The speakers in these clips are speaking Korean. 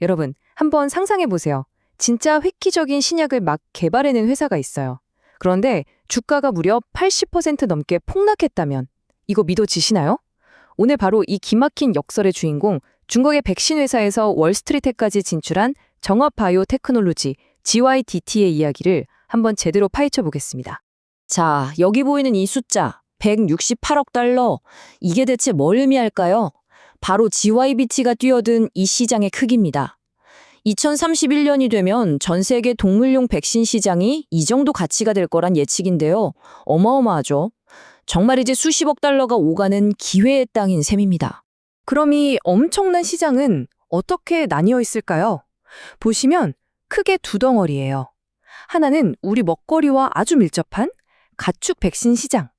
여러분, 한번 상상해 보세요. 진짜 획기적인 신약을 막 개발해낸 회사가 있어요. 그런데 주가가 무려 80% 넘게 폭락했다면 이거 믿어지시나요? 오늘 바로 이 기막힌 역설의 주인공, 중국의 백신 회사에서 월스트리트까지 진출한 정업 바이오 테크놀로지 GYDT의 이야기를 한번 제대로 파헤쳐 보겠습니다. 자, 여기 보이는 이 숫자 168억 달러. 이게 대체 뭘 의미할까요? 바로 GYBT가 뛰어든 이 시장의 크기입니다. 2031년이 되면 전 세계 동물용 백신 시장이 이 정도 가치가 될 거란 예측인데요. 어마어마하죠. 정말 이제 수십억 달러가 오가는 기회의 땅인 셈입니다. 그럼 이 엄청난 시장은 어떻게 나뉘어 있을까요? 보시면 크게 두 덩어리예요. 하나는 우리 먹거리와 아주 밀접한 가축 백신 시장.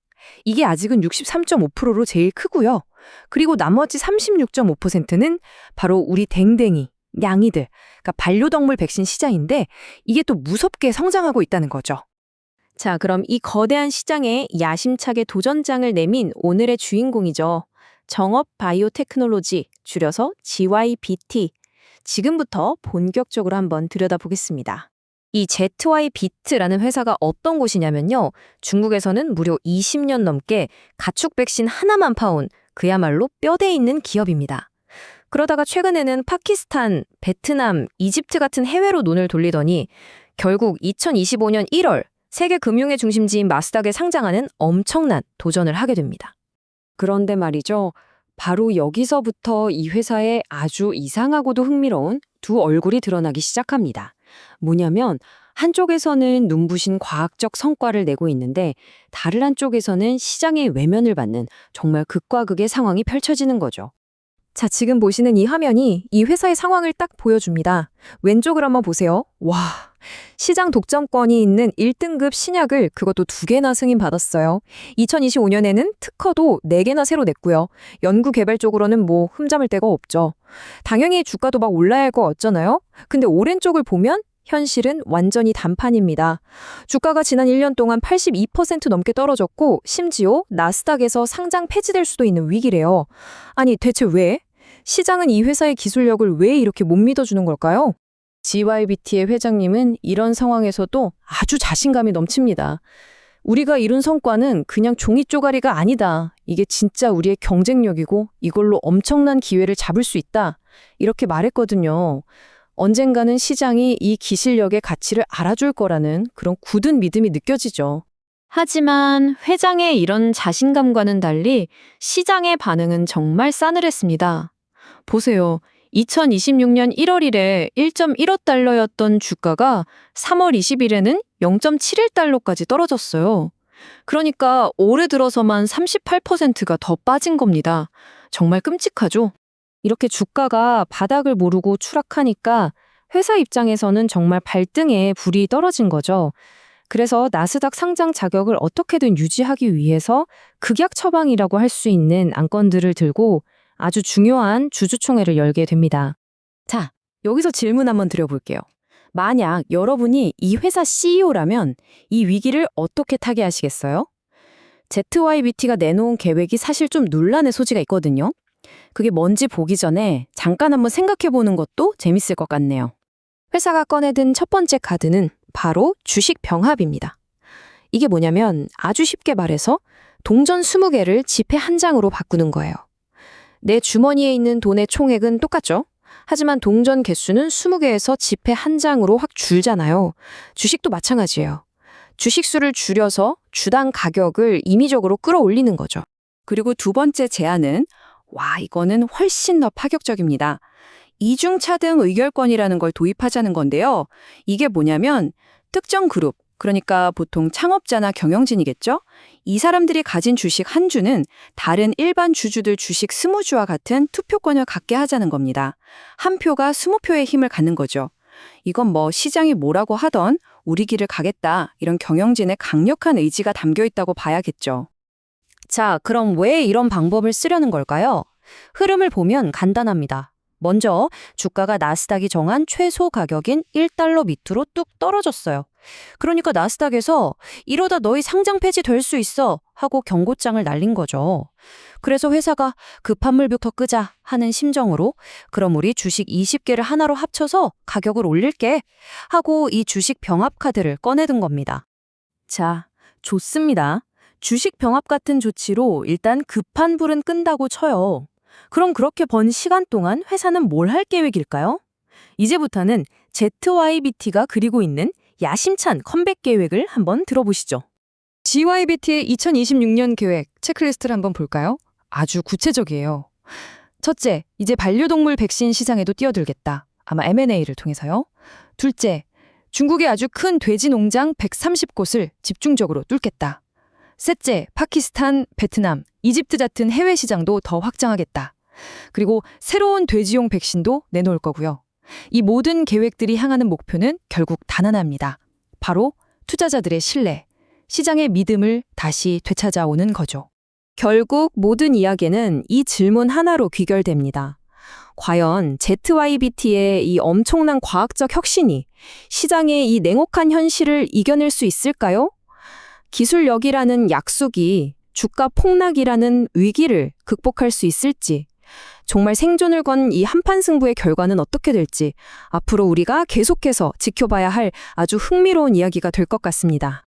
이게 아직은 63.5%로 제일 크고요. 그리고 나머지 36.5%는 바로 우리 댕댕이, 냥이들, 그러니까 반려동물 백신 시장인데 이게 또 무섭게 성장하고 있다는 거죠. 자, 그럼 이 거대한 시장에 야심차게 도전장을 내민 오늘의 주인공이죠. 정업 바이오 테크놀로지, 줄여서 GYBT. 지금부터 본격적으로 한번 들여다보겠습니다. 이 ZYBT라는 회사가 어떤 곳이냐면요. 중국에서는 무려 20년 넘게 가축 백신 하나만 파온 그야말로 뼈대 있는 기업입니다. 그러다가 최근에는 파키스탄, 베트남, 이집트 같은 해외로 눈을 돌리더니 결국 2025년 1월 세계 금융의 중심지인 마스닥에 상장하는 엄청난 도전을 하게 됩니다. 그런데 말이죠. 바로 여기서부터 이 회사의 아주 이상하고도 흥미로운 두 얼굴이 드러나기 시작합니다. 뭐냐면 한쪽에서는 눈부신 과학적 성과를 내고 있는데 다른 한쪽에서는 시장의 외면을 받는 정말 극과 극의 상황이 펼쳐지는 거죠. 자, 지금 보시는 이 화면이 이 회사의 상황을 딱 보여줍니다. 왼쪽을 한번 보세요. 와, 시장 독점권이 있는 1등급 신약을 그것도 2개나 승인받았어요. 2025년에는 특허도 4개나 새로 냈고요. 연구개발 쪽으로는 뭐 흠잡을 데가 없죠. 당연히 주가도 막 올라야 할 거 같잖아요. 근데 오른쪽을 보면 현실은 완전히 단판입니다. 주가가 지난 1년 동안 82% 넘게 떨어졌고 심지어 나스닥에서 상장 폐지될 수도 있는 위기래요. 아니 대체 왜? 시장은 이 회사의 기술력을 왜 이렇게 못 믿어주는 걸까요? GYBT의 회장님은 이런 상황에서도 아주 자신감이 넘칩니다. 우리가 이룬 성과는 그냥 종이 쪼가리가 아니다. 이게 진짜 우리의 경쟁력이고 이걸로 엄청난 기회를 잡을 수 있다. 이렇게 말했거든요. 언젠가는 시장이 이 기술력의 가치를 알아줄 거라는 그런 굳은 믿음이 느껴지죠. 하지만 회장의 이런 자신감과는 달리 시장의 반응은 정말 싸늘했습니다. 보세요. 2026년 1월 1일에 1.15달러였던 주가가 3월 20일에는 0.71달러까지 떨어졌어요. 그러니까 올해 들어서만 38%가 더 빠진 겁니다. 정말 끔찍하죠? 이렇게 주가가 바닥을 모르고 추락하니까 회사 입장에서는 정말 발등에 불이 떨어진 거죠. 그래서 나스닥 상장 자격을 어떻게든 유지하기 위해서 극약 처방이라고 할 수 있는 안건들을 들고 아주 중요한 주주총회를 열게 됩니다. 자, 여기서 질문 한번 드려볼게요. 만약 여러분이 이 회사 CEO라면 이 위기를 어떻게 타개하시겠어요? ZYBT가 내놓은 계획이 사실 좀 논란의 소지가 있거든요. 그게 뭔지 보기 전에 잠깐 한번 생각해보는 것도 재밌을 것 같네요. 회사가 꺼내든 첫 번째 카드는 바로 주식 병합입니다. 이게 뭐냐면 아주 쉽게 말해서 동전 20개를 지폐 한 장으로 바꾸는 거예요. 내 주머니에 있는 돈의 총액은 똑같죠? 하지만 동전 개수는 20개에서 지폐 한 장으로 확 줄잖아요. 주식도 마찬가지예요. 주식 수를 줄여서 주당 가격을 임의적으로 끌어올리는 거죠. 그리고 두 번째 제안은 이거는 훨씬 더 파격적입니다. 이중차등 의결권이라는 걸 도입하자는 건데요. 이게 뭐냐면 특정 그룹, 그러니까 보통 창업자나 경영진이겠죠? 이 사람들이 가진 주식 한 주는 다른 일반 주주들 주식 20주와 같은 투표권을 갖게 하자는 겁니다. 한 표가 20표의 힘을 갖는 거죠. 이건 뭐 시장이 뭐라고 하던 우리 길을 가겠다, 이런 경영진의 강력한 의지가 담겨 있다고 봐야겠죠. 자, 그럼 왜 이런 방법을 쓰려는 걸까요? 흐름을 보면 간단합니다. 먼저 주가가 나스닥이 정한 최소 가격인 1달러 밑으로 뚝 떨어졌어요. 그러니까 나스닥에서 이러다 너희 상장 폐지될 수 있어 하고 경고장을 날린 거죠. 그래서 회사가 급한물부터 끄자 하는 심정으로 그럼 우리 주식 20개를 하나로 합쳐서 가격을 올릴게 하고 이 주식 병합 카드를 꺼내든 겁니다. 자, 좋습니다. 주식 병합 같은 조치로 일단 급한 불은 끈다고 쳐요. 그럼 그렇게 번 시간 동안 회사는 뭘 할 계획일까요? 이제부터는 ZYBT가 그리고 있는 야심찬 컴백 계획을 한번 들어보시죠. GYBT의 2026년 계획 체크리스트를 한번 볼까요? 아주 구체적이에요. 첫째, 이제 반려동물 백신 시장에도 뛰어들겠다. 아마 M&A를 통해서요. 둘째, 중국의 아주 큰 돼지 농장 130곳을 집중적으로 뚫겠다. 셋째, 파키스탄, 베트남, 이집트 같은 해외 시장도 더 확장하겠다. 그리고 새로운 돼지용 백신도 내놓을 거고요. 이 모든 계획들이 향하는 목표는 결국 단 하나입니다. 바로 투자자들의 신뢰, 시장의 믿음을 다시 되찾아오는 거죠. 결국 모든 이야기는 이 질문 하나로 귀결됩니다. 과연 ZYBT의 이 엄청난 과학적 혁신이 시장의 이 냉혹한 현실을 이겨낼 수 있을까요? 기술력이라는 약속이 주가 폭락이라는 위기를 극복할 수 있을지, 정말 생존을 건 이 한판 승부의 결과는 어떻게 될지 앞으로 우리가 계속해서 지켜봐야 할 아주 흥미로운 이야기가 될 것 같습니다.